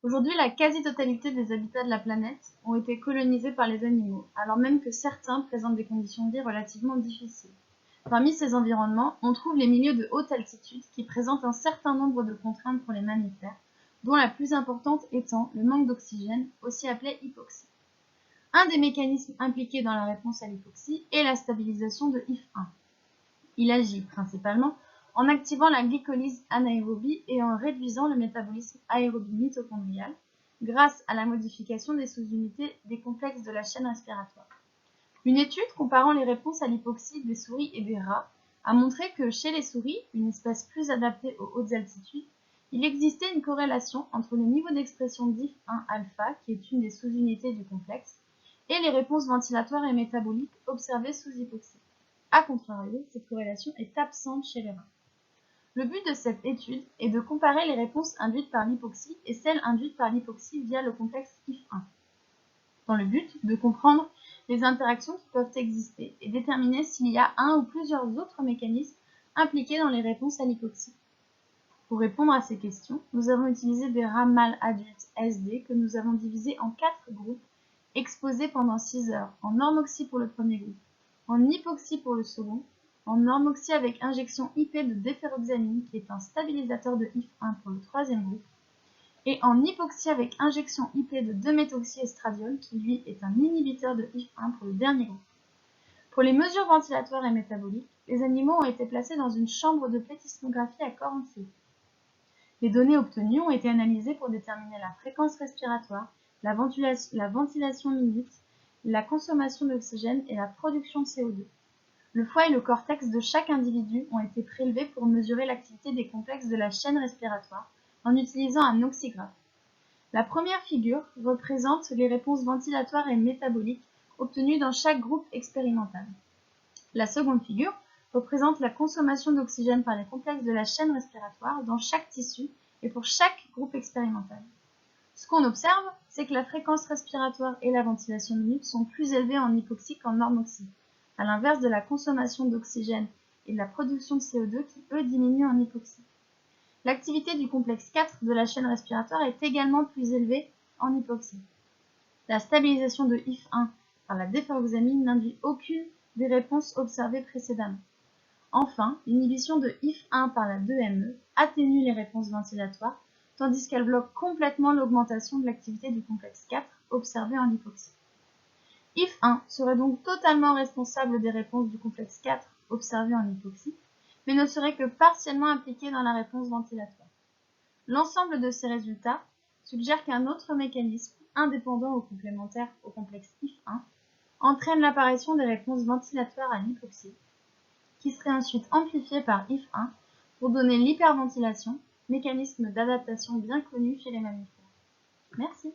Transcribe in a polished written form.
Aujourd'hui, la quasi-totalité des habitats de la planète ont été colonisés par les animaux, alors même que certains présentent des conditions de vie relativement difficiles. Parmi ces environnements, on trouve les milieux de haute altitude qui présentent un certain nombre de contraintes pour les mammifères, dont la plus importante étant le manque d'oxygène, aussi appelé hypoxie. Un des mécanismes impliqués dans la réponse à l'hypoxie est la stabilisation de IF1. Il agit principalement en activant la glycolyse anaérobie et en réduisant le métabolisme aérobie mitochondrial grâce à la modification des sous-unités des complexes de la chaîne respiratoire. Une étude comparant les réponses à l'hypoxie des souris et des rats a montré que chez les souris, une espèce plus adaptée aux hautes altitudes, il existait une corrélation entre le niveau d'expression d'IF1-alpha, qui est une des sous-unités du complexe, et les réponses ventilatoires et métaboliques observées sous hypoxie. A contrario, cette corrélation est absente chez les rats. Le but de cette étude est de comparer les réponses induites par l'hypoxie et celles induites par l'hypoxie via le complexe IF1, dans le but de comprendre les interactions qui peuvent exister et déterminer s'il y a un ou plusieurs autres mécanismes impliqués dans les réponses à l'hypoxie. Pour répondre à ces questions, nous avons utilisé des rats mâles adultes SD que nous avons divisés en 4 groupes exposés pendant 6 heures, en normoxie pour le premier groupe, en hypoxie pour le second, en normoxie avec injection IP de déferoxamine qui est un stabilisateur de IF1 pour le troisième groupe, et en hypoxie avec injection IP de 2-méthoxyestradiol qui lui est un inhibiteur de IF1 pour le dernier groupe. Pour les mesures ventilatoires et métaboliques, les animaux ont été placés dans une chambre de plethysmographie à corps entier. Les données obtenues ont été analysées pour déterminer la fréquence respiratoire, la ventilation minute, la consommation d'oxygène et la production de CO2. Le foie et le cortex de chaque individu ont été prélevés pour mesurer l'activité des complexes de la chaîne respiratoire en utilisant un oxygraphe. La première figure représente les réponses ventilatoires et métaboliques obtenues dans chaque groupe expérimental. La seconde figure représente la consommation d'oxygène par les complexes de la chaîne respiratoire dans chaque tissu et pour chaque groupe expérimental. Ce qu'on observe, c'est que la fréquence respiratoire et la ventilation minute sont plus élevées en hypoxie qu'en normoxie, à l'inverse de la consommation d'oxygène et de la production de CO2 qui, eux, diminuent en hypoxie. L'activité du complexe 4 de la chaîne respiratoire est également plus élevée en hypoxie. La stabilisation de IF1 par la déferoxamine n'induit aucune des réponses observées précédemment. Enfin, l'inhibition de IF1 par la 2-ME atténue les réponses ventilatoires, tandis qu'elle bloque complètement l'augmentation de l'activité du complexe 4 observée en hypoxie. IF1 serait donc totalement responsable des réponses du complexe 4 observées en hypoxie, mais ne serait que partiellement impliqué dans la réponse ventilatoire. L'ensemble de ces résultats suggère qu'un autre mécanisme, indépendant ou complémentaire au complexe IF1, entraîne l'apparition des réponses ventilatoires à l'hypoxie, qui seraient ensuite amplifiées par IF1 pour donner l'hyperventilation, mécanisme d'adaptation bien connu chez les mammifères. Merci.